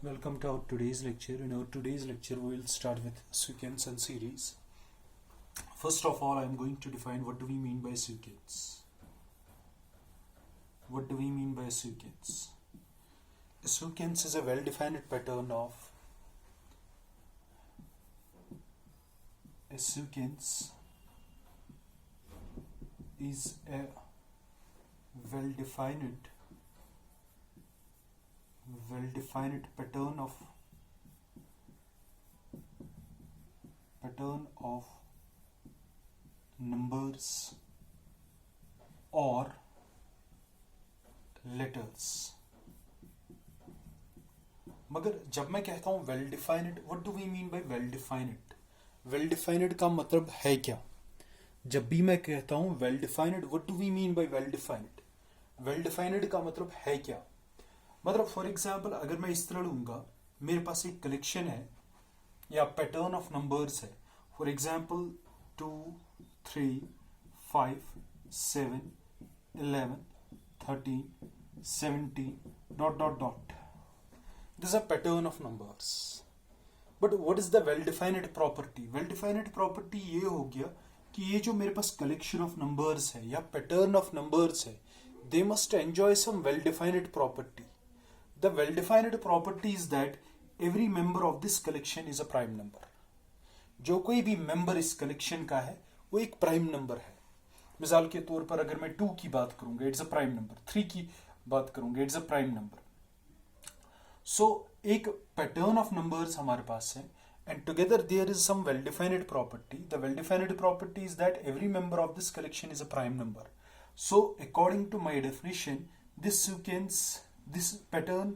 Welcome to our today's lecture. In our today's lecture, we will start with sequence and series. First of all, I am going to define what do we mean by sequence. What do we mean by a sequence? A sequence is a well-defined pattern of a sequence is a well-defined pattern of numbers or letters. मगर जब मैं कहता हूं well defined, what do we mean by well defined? Well defined का मतलब है क्या? जब भी मैं कहता हूं well defined, what do we mean by well defined? Well defined का मतलब है क्या? मतलब फॉर एग्जाम्पल अगर मैं इस तरह लूंगा, मेरे पास एक कलेक्शन है या पैटर्न ऑफ नंबर्स है. For example 2, 3, 5, 7, 11, 13, 17, dot dot dot. This is a pattern of numbers. But what is the well-defined property? Well-defined property ये हो गया कि ये जो मेरे पास कलेक्शन ऑफ नंबर्स है या पैटर्न ऑफ नंबर्स है, they must enjoy some well-defined property. The well-defined property is that every member of this collection is a prime number. जो कोई भी मेंबर इस कलेक्शन का है वो एक प्राइम नंबर है. मिसाल के तौर पर अगर मैं 2 की बात करूंगा, इट्स अ प्राइम नंबर. 3 की बात करूंगा, इट्स अ प्राइम नंबर. सो एक पैटर्न ऑफ नंबर्स हमारे पास है and together there is some well-defined property. The well-defined property is that every member of this collection is a prime number. So according to my definition, this pattern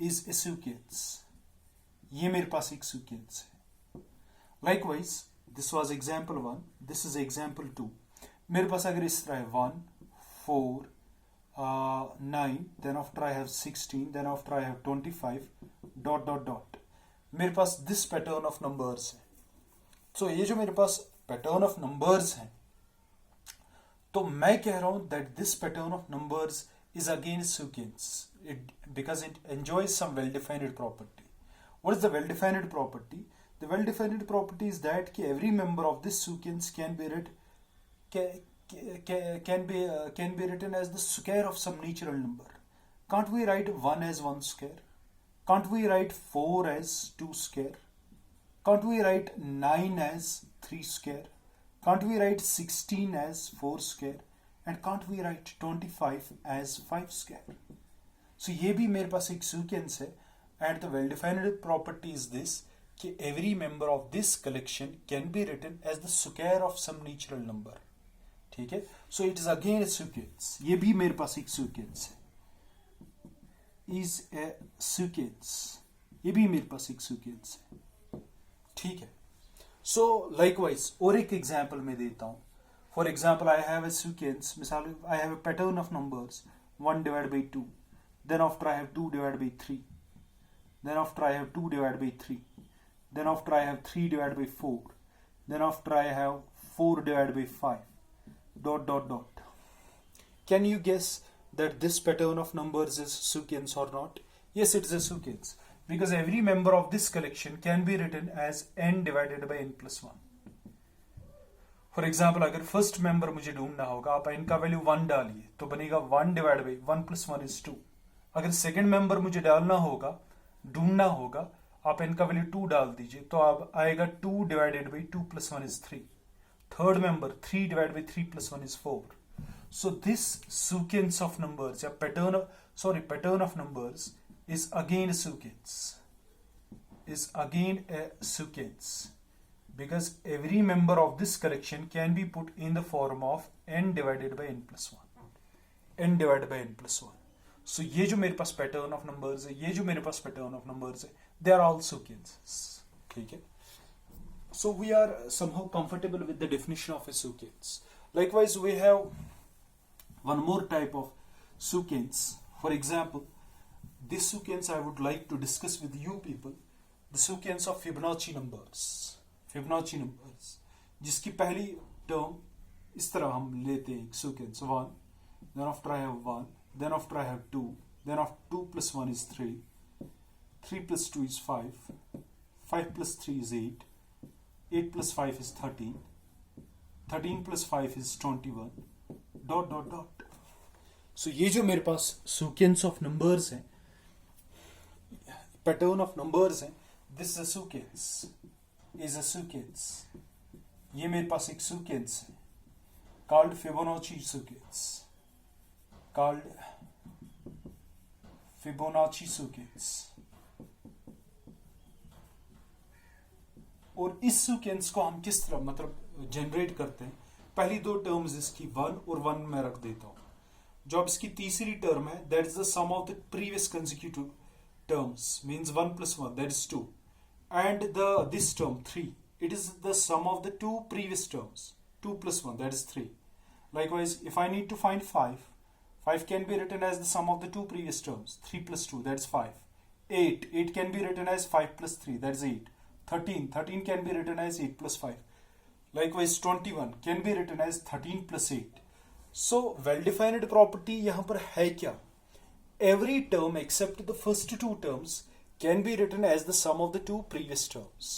is a sequence. ये मेरे पास एक sequence है. Likewise, this was example 1, this is example 2. मेरे पास अगर इस तरह है 1, 4, 9, then after I have 16, then after I have 25, dot dot dot. मेरे पास दिस पैटर्न ऑफ नंबर्स है. सो ये जो मेरे पास पैटर्न ऑफ नंबर्स हैं, तो मैं कह रहा हूं that this pattern of numbers is again sequence because it enjoys some well defined property. What is the well defined property? The well defined property is that कि every member of this sequence can be written as the square of some natural number. Can't we write 1 as 1 square? Can't we write 4 as 2 square? Can't we write 9 as 3 square? Can't we write 16 as 4 square? And can't we write 25 as 5 square? So ये भी मेरे पास एक sequence है. And the well-defined property is this कि every member of this collection can be written as the square of some natural number. ठीक है? So it is again a sequence. ये भी मेरे पास एक sequence है. is a sequence. ये भी मेरे पास एक sequence है. ठीक है? So likewise और एक example मैं देता हूँ. For example, I have a sequence. मिसाल I have a pattern of numbers 1 divided by 2. Then after I have 2 divided by 3. Then after I have 2 divided by 3. Then after I have 3 divided by 4. Then after I have 4 divided by 5. Dot dot dot. Can you guess that this pattern of numbers is sequence or not? Yes, it is a sequence because every member of this collection can be written as n divided by n plus 1. For example, अगर first member मुझे ढूंढना होगा, आप n का value 1 डालिए तो बनेगा 1 divide by 1 plus 1 is 2. अगर सेकेंड मेंबर मुझे ढूंढना होगा, आप n का वैल्यू 2 डाल दीजिए तो अब आएगा 2 divided by 2 plus 1 is 3. Third member 3 divide by 3 plus 1 is 4. So this sequence of numbers, या pattern of numbers is again a sequence. Because every member of this collection can be put in the form of n divided by n plus 1. n divided by n plus 1. So ये जो मेरे पास pattern of numbers है, ये जो मेरे पास pattern of numbers है, they are all sequences. ठीक है? So we are somehow comfortable with the definition of a sequence. Likewise, we have one more type of sequence. For example, this sequence I would like to discuss with you people, the sequence of Fibonacci numbers. जिसकी पहली term इस तरह हम लेते हैं, sequence 1, then after I have 1, then after I have 2, then after 2 plus 1 is 3, 3 plus 2 is 5, 5 plus 3 is 8, 8 plus 5 is 13, 13 plus 5 is 21, dot dot dot. So ये जो मेरे पास sequence of numbers है, pattern of numbers है, this is a sequence, is a sequence. ये मेरे पास एक sequence है, called Fibonacci sequence, called Fibonacci sequence. और इस sequence को हम किस तरह मतलब जनरेट करते हैं? पहली दो टर्म्स इसकी 1 और 1 में रख देता हूं. जो अब इसकी तीसरी टर्म है, that is the sum of the previous consecutive terms, means 1 plus 1, that is 2, and this term 3, it is the sum of the two previous terms, 2 plus 1, that is 3. Likewise, if I need to find 5 can be written as the sum of the two previous terms, 3 plus 2, that is 5. 8 can be written as 5 plus 3, that is 8. 13 can be written as 8 plus 5. Likewise, 21 can be written as 13 plus 8. So well-defined property यहाँ पर है क्या? Every term except the first two terms can be written as the sum of the two previous terms.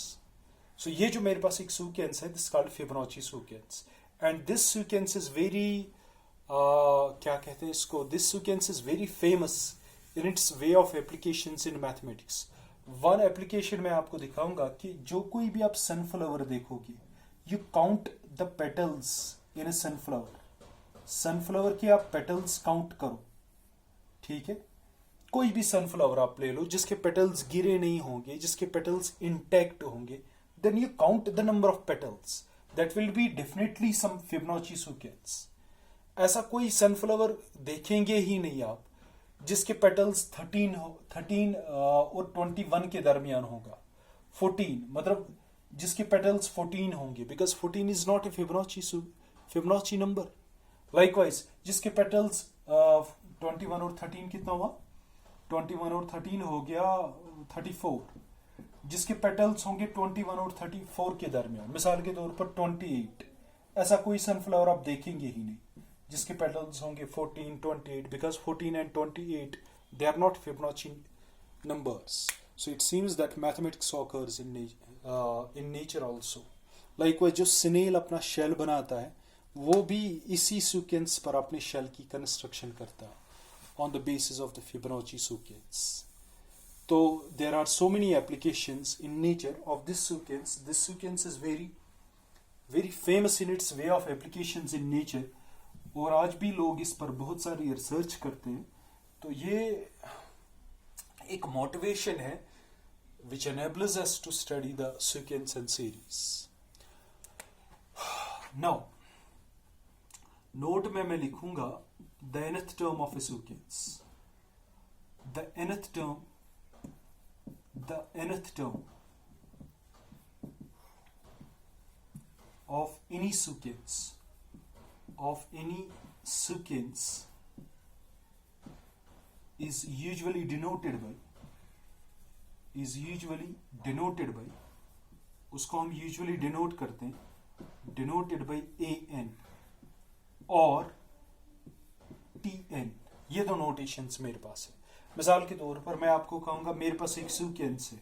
So ये जो मेरे पास एक sequence है, this is called Fibonacci sequence, and this sequence is very क्या कहते हैं इसको? This sequence is very famous in its way of applications in mathematics. One application मैं आपको दिखाऊंगा कि जो कोई भी आप sunflower देखोगे, you count the petals in a sunflower. Sunflower के आप petals count करो, ठीक है? कोई भी सनफ्लावर आप ले लो जिसके पेटल्स गिरे नहीं होंगे, जिसके पेटल्स इंटैक्ट होंगे, then you count the number of petals, that will be definitely some Fibonacci sequence. ऐसा कोई सनफ्लावर देखेंगे ही नहीं आप जिसके पेटल्स 13 और 21 के दरमियान होगा. 14 मतलब जिसके पेटल्स 14 होंगे, because 14 is not A Fibonacci number. Likewise जिसके पेटल्स 21 और 13 कितना हुआ? 21 और 13 हो गया 34. जिसके पेटल्स होंगे 21 और 34 के दरमियान, मिसाल के तौर पर 28. ऐसा कोई सनफ्लावर आप देखेंगे ही नहीं जिसके पेटल्स होंगे 14, 28, because 14 and 28 they are not Fibonacci numbers. So it seems that mathematics occurs in nature also. Likewise जो snail अपना शेल बनाता है, वो भी इसी सीक्वेंस पर अपने शेल की कंस्ट्रक्शन करता है on the basis of the Fibonacci sequence. So there are so many applications in nature of this sequence. This sequence is very very famous in its way of applications in nature, और आज भी लोग इस पर बहुत सारी research करते हैं. तो ये एक मोटिवेशन है which enables us to study the sequence and series. Now note में मैं लिखूंगा the nth term of a sequence. The nth term of any sequence is usually denoted by उसको हम usually denote करते हैं denoted by an और tn. ये दो नोटेशंस मेरे पास है. मिसाल के तौर पर मैं आपको कहूंगा मेरे पास एक सीक्वेंस है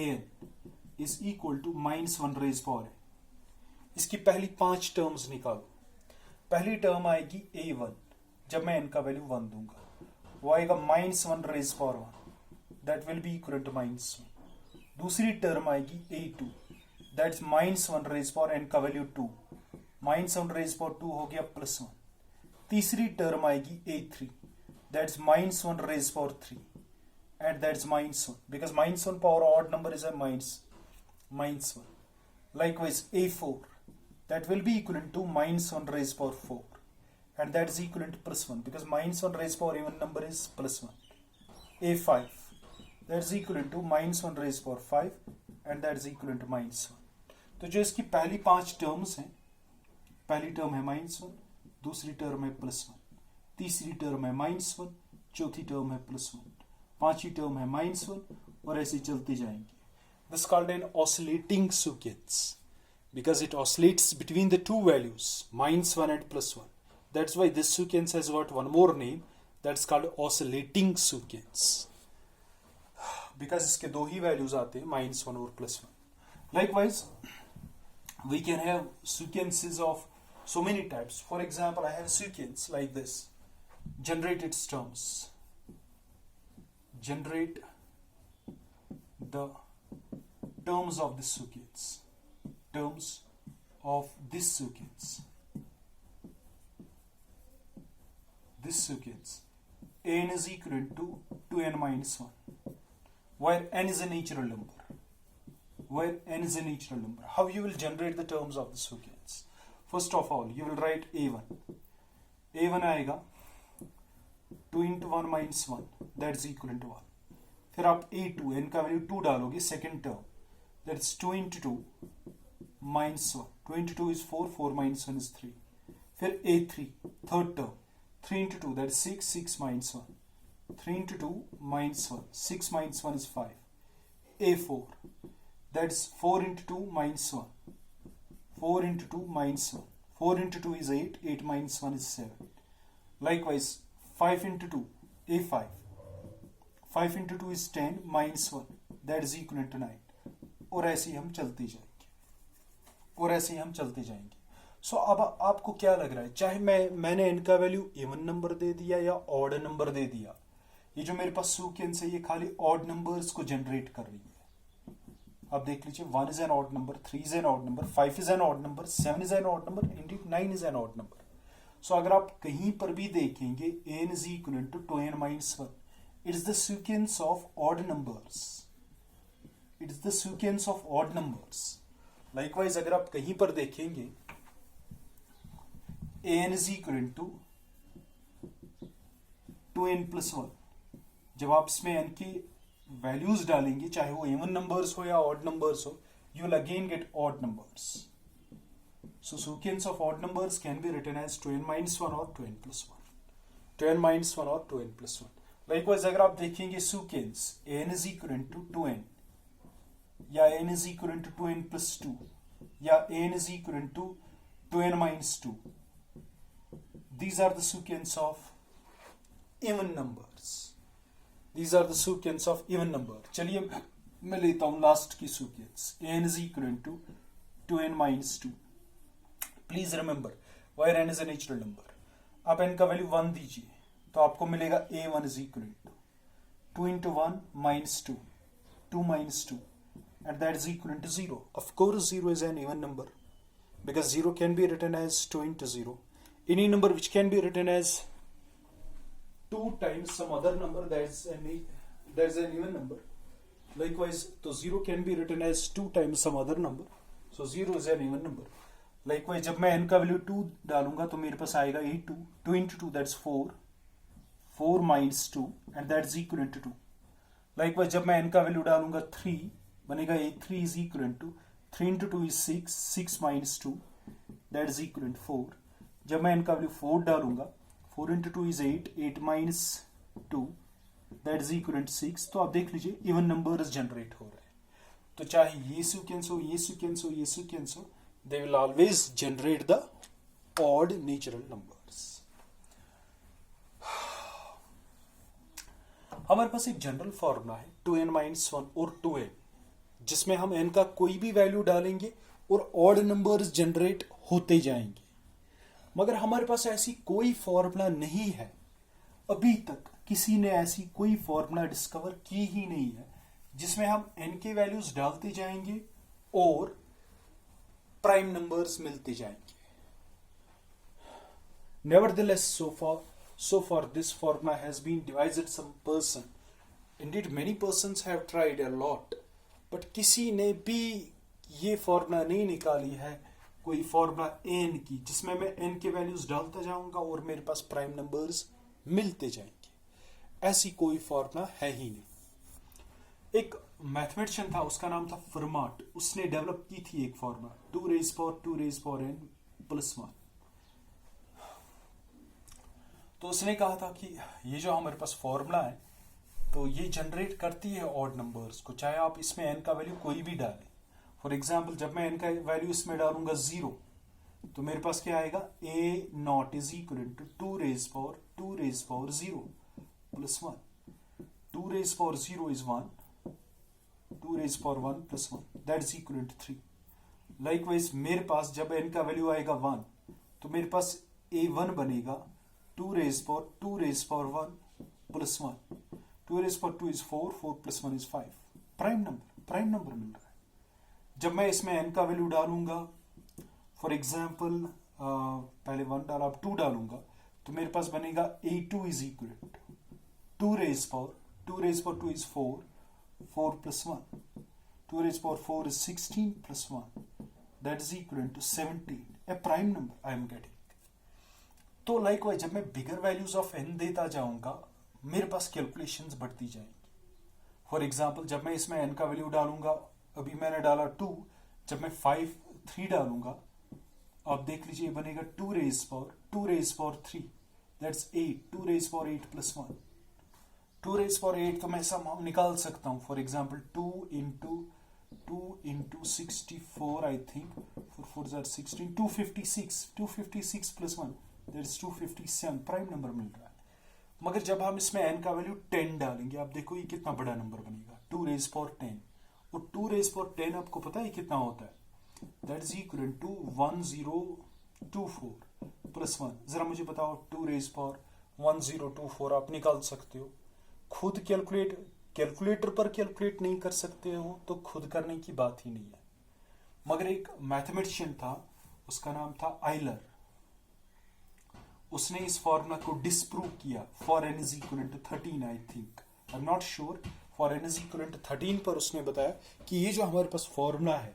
an is equal to -1 raise power है. इसकी पहली 5 टर्म्स निकालो. पहली टर्म आएगी a1 जब मैं n का वैल्यू 1 दूंगा, वो आएगा -1 raise power 1, that will be equal to -1. दूसरी टर्म आएगी a2, that is -1 raise power n का वैल्यू 2, -1 रेज पावर 2 हो गया +1. तीसरी टर्म आएगी a3, that's -1 raise power 3, and that's -1 because -1 power odd number is a -1. Likewise a4, that will be equivalent to -1 raised power 4, and that is equivalent to +1 because -1 raised power even number is +1. a5, that is equivalent to -1 raised power 5, and that is equivalent to -1. तो जो इसकी पहली 5 terms हैं, पहली term है -1, दूसरी term है +1, तीसरी टर्म है -1, चौथी टर्म है +1, पांचवी टर्म है -1, और ऐसे चलते जाएंगे. This is called an oscillating sequence because it oscillates between the two values -1 and +1. That's why this sequence has got one more name, that's called oscillating sequence, because इसके दो ही values आते हैं, -1 और +1. Likewise, we can have sequences of so many types. For example, I have a sequence like this. Generate its terms. Generate the terms of this sequence. Terms of this sequence. This sequence. N is equivalent to 2n minus 1. Where n is a natural number. Where n is a natural number. How you will generate the terms of the sequence? First of all, you will write a1. a1 आएगा 2 into 1 minus 1, that is equivalent to 1. फिर आप a2, n का value 2 डालोगे, second term, that is 2 into 2 minus 1. 2 into 2 is 4, 4 minus 1 is 3. फिर a3, third term, 3 into 2, that is 6, 6 minus 1. 3 into 2 minus 1, 6 minus 1 is 5. a4, that is 4 into 2 minus 1. 4 into 2 minus 1. 4 into 2 is 8. 8 minus 1 is 7. Likewise, 5 into 2, a5. 5 into 2 is 10 minus 1. That is equivalent to 9. और ऐसे ही हम चलते जाएंगे. सो अब आपको क्या लग रहा है, चाहे मैंने n का वैल्यू इवन नंबर दे दिया या ऑड नंबर दे दिया, ये जो मेरे पास सीक्वेंस है ये खाली ऑड नंबर्स को जनरेट कर रही है. अब देख लीजिए, 1 is an odd number, 3 is an odd number, 5 is an odd number, 7 is an odd number, indeed 9 is an odd number. So अगर आप कहीं पर भी देखेंगे n is equal to 2n minus 1, it is the sequence of odd numbers. It is the sequence of odd numbers. Likewise, अगर आप कहीं पर देखेंगे n is equal to 2n plus 1, जब आप इसमें n की वैल्यूज डालेंगे, चाहे वो इवन नंबर्स हो या ऑड नंबर्स हो, you will again get odd numbers. So sequence of odd numbers can be written as 2n minus 1 or 2n plus 1. 2n minus 1 or 2n plus 1. Likewise, अगर आप देखेंगे sequence n is equivalent to 2n या n is equivalent to 2n plus 2 या n is equivalent to 2n minus 2. These are the sequence of even numbers. These are the sequence of even number. चलिए मैं लेता हूं last की sequence. n is equal to 2n minus 2. Please remember, where n is a natural number. आप n का value 1 दीजिए तो आपको मिलेगा a1 is equal to 2 into 1 minus 2, 2 minus 2, and that is equal to 0. Of course, 0 is an even number because 0 can be written as 2 into 0. Any number which can be written as 2 times some other number, that's an even number. Likewise, so 0 can be written as 2 times some other number, so 0 is an even number. Likewise, जब मैं n का value 2 डालूंगा तो मेरे पास आएगा a2, 2 into 2, that's 4, 4 minus 2, and that's equivalent to 2. Likewise, जब मैं n का वैल्यू डालूंगा 3, बनेगा a3 is equivalent to 3 into 2 is 6, 6 minus 2, that is equivalent to 4. जब मैं n का वैल्यू 4 डालूंगा, 4 into 2 is 8, 8 minus 2, that is equivalent to 6. तो आप देख लीजिए इवन नंबर्स जनरेट हो रहे हैं. तो चाहे ये सीक्वेंस हो, ये सीक्वेंस हो, ये सीक्वेंस हो, they will always generate the odd natural numbers. हमारे पास एक जनरल फॉर्मूला है 2n minus 1 और 2n, जिसमें हम n का कोई भी वैल्यू डालेंगे और ऑड नंबर्स जनरेट होते जाएंगे. मगर हमारे पास ऐसी कोई फॉर्मूला नहीं है, अभी तक किसी ने ऐसी कोई फॉर्मूला डिस्कवर की ही नहीं है जिसमें हम n के वैल्यूज डालते जाएंगे और प्राइम नंबर्स मिलते जाएंगे. Nevertheless, so far this formula has been devised some person. Indeed, many persons have tried a lot, but किसी ने भी ये फॉर्मूला नहीं निकाली है, कोई फॉर्मूला n की जिसमें मैं n के वैल्यूज डालता जाऊंगा और मेरे पास प्राइम नंबर्स मिलते जाएंगे. ऐसी कोई फॉर्मूला है ही नहीं. एक मैथमेटिशियन था, उसका नाम था फर्माट. उसने डेवलप की थी एक formula 2 raised power n plus 1. तो उसने कहा था कि ये जो हमारे पास फॉर्मूला है तो ये जनरेट करती है ऑड नंबर्स को, चाहे आप इसमें n का वैल्यू कोई भी डालें. फॉर एग्जाम्पल, जब मैं n का वैल्यू इसमें डालूंगा 0 तो मेरे पास क्या आएगा, A naught is equal to 2 raised power 0 plus 1. 2 raised power 0 is 1. 2 raised power 1 plus 1, that is equal to 3. Likewise मेरे पास जब n का वैल्यू आएगा 1 तो मेरे पास a1 बनेगा 2 raised power 1 plus 1. 2 raised power 2 is 4. 4 plus 1 is 5. Prime number मिल रहा है. जब मैं इसमें n का वैल्यू डालूंगा, फॉर एग्जाम्पल पहले 1 डाला, अब 2 डालूंगा, तो मेरे पास बनेगा a2 is equal to 2 raised power 2 is 4. 4 plus 1. 2 raised power 4 is 16 plus 1. That is equivalent to 17. A prime number I am getting. तो likewise जब मैं बिगर वैल्यूज ऑफ n देता जाऊंगा, मेरे पास कैलकुलेशंस बढ़ती जाएंगी. फॉर एग्जाम्पल जब मैं इसमें n का वैल्यू डालूंगा, अभी मैंने डाला 2, जब मैं 3 डालूंगा, आप देख लीजिए बनेगा 2 raised power 3. That's 8. 2 raised power 8 plus 1. 2 raised power 8 तो मैं ऐसा निकाल सकता हूँ. For example 2 into 64 I think. 4 4s are 16. 256 plus 1, that is 257. Prime number मिल रहा है. मगर जब हम इसमें n का वैल्यू 10 डालेंगे, आप देखो ये कितना बड़ा नंबर बनेगा, 2 raised power 10. और 2 raised power 10 आपको पता है कितना होता है, that is equal to 1024 plus 1. जरा मुझे बताओ 2 raised power 1024 आप निकाल सकते हो. खुद कैलकुलेटर पर कैलकुलेट नहीं कर सकते हो तो खुद करने की बात ही नहीं है. मगर एक मैथमेटिशियन था, उसका नाम था आइलर. उसने इस फॉर्मूला को डिस्प्रूव किया. For n is equal to 13 I think, I am not sure. For n is equal to 13 पर उसने बताया कि ये जो हमारे पास फॉर्मूला है,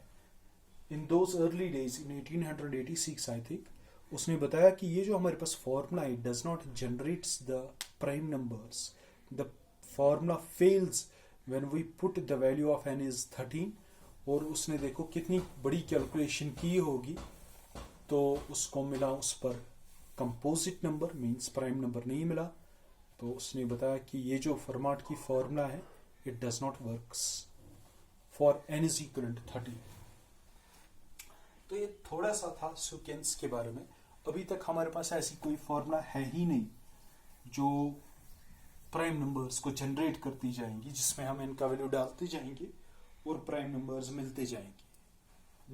in those early days in 1886 I think, उसने बताया कि ये जो हमारे पास फॉर्मूला है, does not generates the prime numbers. The formula fails when we put the value of n is 13. और उसने देखो कितनी बड़ी कैलकुलेशन की होगी, तो उसको मिला उस पर composite number, means prime number नहीं मिला. तो उसने बताया कि ये जो फॉर्मेट की फॉर्मूला है, it does not works for n is equal to 13. तो ये थोड़ा सा था सीक्वेंस के बारे में. अभी तक हमारे पास ऐसी कोई फॉर्मूला है ही नहीं जो प्राइम नंबर्स को जनरेट करती जाएंगी, जिसमें हम n का वैल्यू डालते जाएंगे और प्राइम नंबर्स मिलते जाएंगे.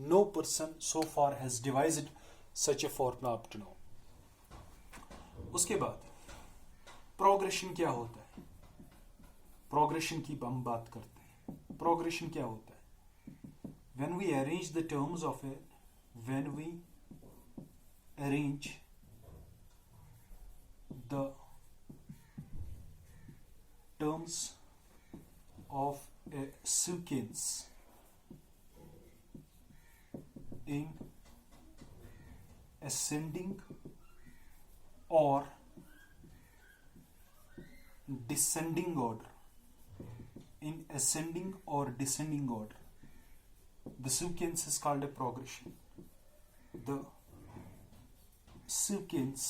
No person so far has devised such a formula up to now. उसके बाद प्रोग्रेशन क्या होता है, प्रोग्रेशन की हम बात करते हैं. प्रोग्रेशन क्या होता है, when we arrange the terms of a when we arrange the terms of a sequence in ascending or descending order, in ascending or descending order, the sequence is called a progression. The sequence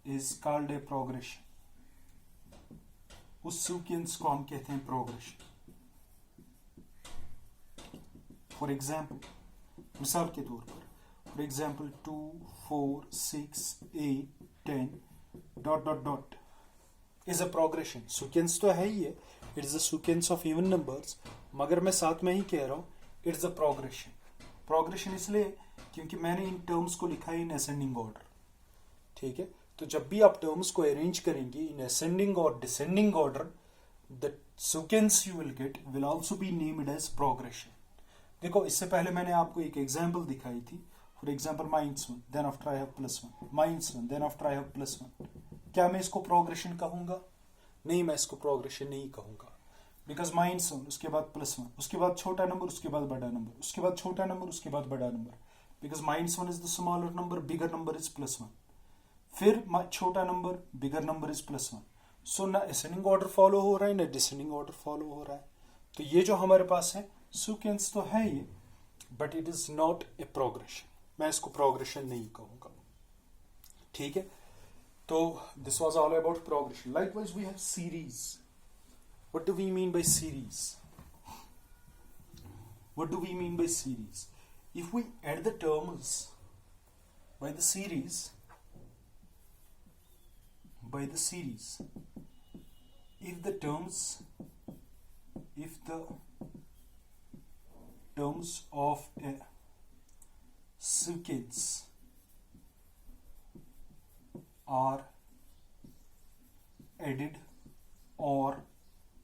is called a progression. उस sequence को हम कहते हैं progression. For example, मिसाल के तौर पर, for example 2, 4, 6, 8, 10 dot dot dot is a progression. sequence तो है ही है, it is a sequence of even numbers, मगर मैं साथ में ही कह रहा हूँ it is a progression. Progression इसलिए क्योंकि मैंने इन टर्म्स को लिखा है इन असेंडिंग ऑर्डर. ठीक है, तो जब भी आप टर्म्स को अरेंज करेंगे इन असेंडिंग और descending order, the sequence you will get will also be named as progression. देखो, इससे पहले मैंने आपको एक एग्जांपल दिखाई थी. For example -1, then after I have +1, -1, then after I have +1. क्या मैं इसको प्रोग्रेशन कहूंगा? नहीं, मैं इसको प्रोग्रेशन नहीं कहूंगा. बिकॉज -1, उसके बाद +1, उसके बाद छोटा नंबर, उसके बाद बड़ा नंबर, उसके बाद छोटा नंबर, उसके बाद बड़ा number. Because -1 is the smaller number, bigger number is +1. फिर छोटा नंबर, बिगर नंबर इज +1. सो ना असेंडिंग ऑर्डर फॉलो हो रहा है, ना डिसेंडिंग ऑर्डर फॉलो हो रहा है. तो ये जो हमारे पास है सीक्वेंस तो है ये, but it is not a progression. मैं इसको प्रोग्रेशन नहीं कहूंगा. ठीक है, तो this was all about progression. Likewise we have series. What do we mean by series? What do we mean by series? If we add the terms by the series if the terms of a sequence are added or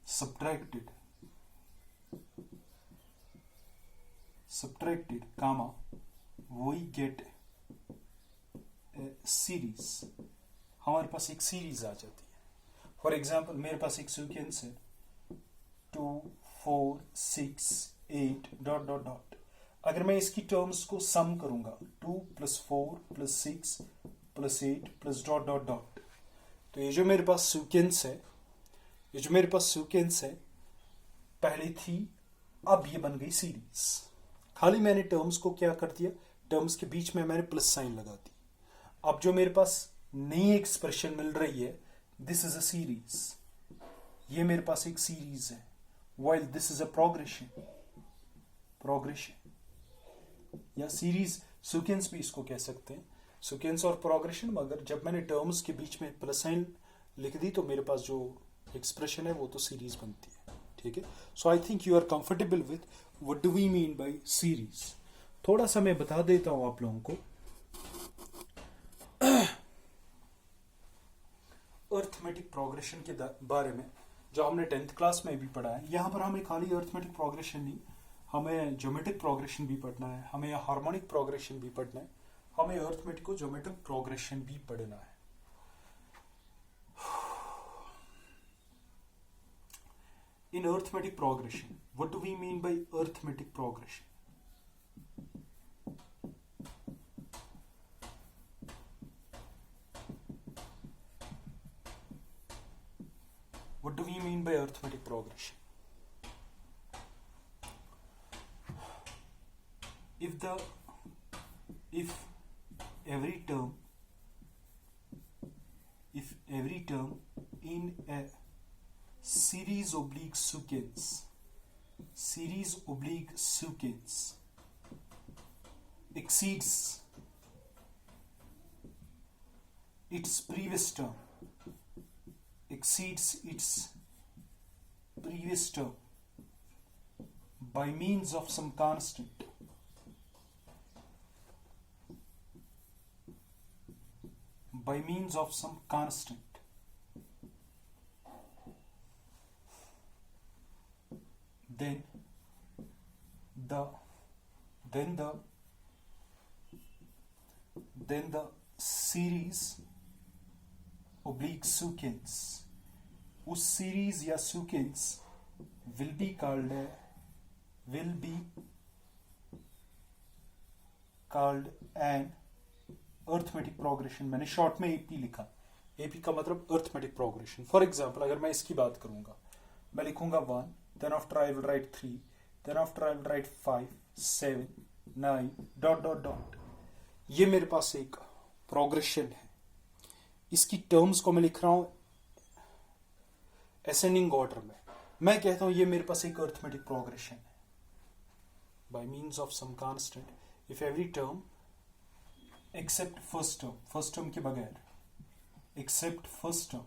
subtracted, comma, we get a series. हमारे पास एक series आ जाती है. For example मेरे पास एक sequence है 2 4 6 8 dot dot dot. अगर मैं इसकी टर्म्स को सम करूंगा 2 + 4 + 6 + 8 + डॉट डॉट डॉट, तो ये जो मेरे पास सीक्वेंस है पहले थी, अब ये बन गई सीरीज. खाली मैंने टर्म्स को क्या कर दिया, टर्म्स के बीच में मैंने प्लस साइन लगा दी. अब जो मेरे पास नई एक्सप्रेशन मिल रही है, दिस इज अ सीरीज. ये मेरे पास एक सीरीज है, while this is a progression या सीरीज सीक्वेंस भी इसको कह सकते हैं, सीक्वेंस और प्रोग्रेशन. मगर जब मैंने टर्म्स के बीच में प्लस साइन लिख दी तो मेरे पास जो एक्सप्रेशन है वो तो सीरीज बनती है. ठीक है. So I think you are comfortable with what do we mean by series. थोड़ा सा मैं बता देता हूं आप लोगों को अर्थमेटिक प्रोग्रेशन के बारे में, जो हमने 10th क्लास में भी पढ़ा है. यहाँ पर हमें खाली अर्थमेटिक प्रोग्रेशन नहीं, हमें ज्योमेट्रिक प्रोग्रेशन भी पढ़ना है, हमें हार्मोनिक प्रोग्रेशन भी पढ़ना है, हमें अर्थमेटिक को ज्योमेट्रिक प्रोग्रेशन भी पढ़ना है. In arithmetic progression, what do we mean by arithmetic progression? What do we mean by arithmetic progression? If every term in a series oblique sequence exceeds its previous term by means of some constant, then the series oblique sequence, उस series या sequence will be called an arithmetic progression. मैंने short में AP लिखा. AP का मतलब arithmetic progression. For example अगर मैं इसकी बात करूंगा, मैं लिखूंगा 1, then after I will write 3, then after I will write 5, 7, 9 dot dot dot. ये मेरे पास एक प्रोग्रेशन है. इसकी टर्म्स को मैं लिख रहा हूं असेंडिंग ऑर्डर में. मैं कहता हूं ये मेरे पास एक अर्थमेटिक प्रोग्रेशन है. By means of some constant if every term except first term के बगैर, एक्सेप्ट फर्स्ट टर्म.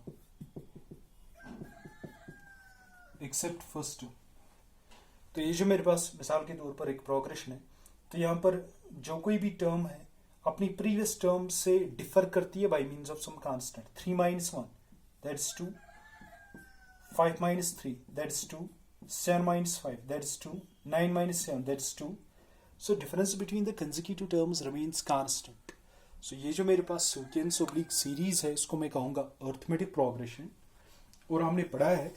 तो ये जो मेरे पास मिसाल के तौर पर एक प्रोग्रेशन है, तो यहाँ पर जो कोई भी टर्म है अपनी प्रीवियस टर्म से डिफर करती है by means of some constant. 3 - 1 that's 2, 5 - 3 that's 2, 7 - 5 that's 2, 9 - 7 that's 2. So difference between the consecutive terms remains constant. So ये जो मेरे पास सीक्वेंस ओब्लिक सीरीज है, इसको मैं कहूँगा अर्थमेटिक प्रोग्रेशन. और हमने पढ़ा है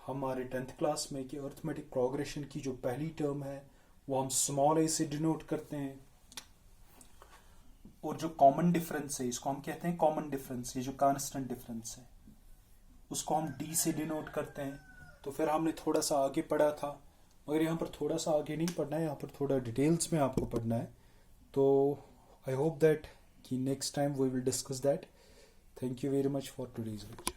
हमारे 10th क्लास में कि अर्थमेटिक प्रोग्रेशन की जो पहली टर्म है वो हम स्मॉल a से डिनोट करते हैं, और जो कॉमन डिफरेंस है इसको हम कहते हैं कॉमन डिफरेंस. ये जो कांस्टेंट डिफरेंस है उसको हम d से डिनोट करते हैं. तो फिर हमने थोड़ा सा आगे पढ़ा था, मगर यहाँ पर थोड़ा सा आगे नहीं पढ़ना है, यहाँ पर थोड़ा डिटेल्स में आपको पढ़ना है. तो आई होप दैट कि next time we will discuss that. Thank you very much for today's lecture.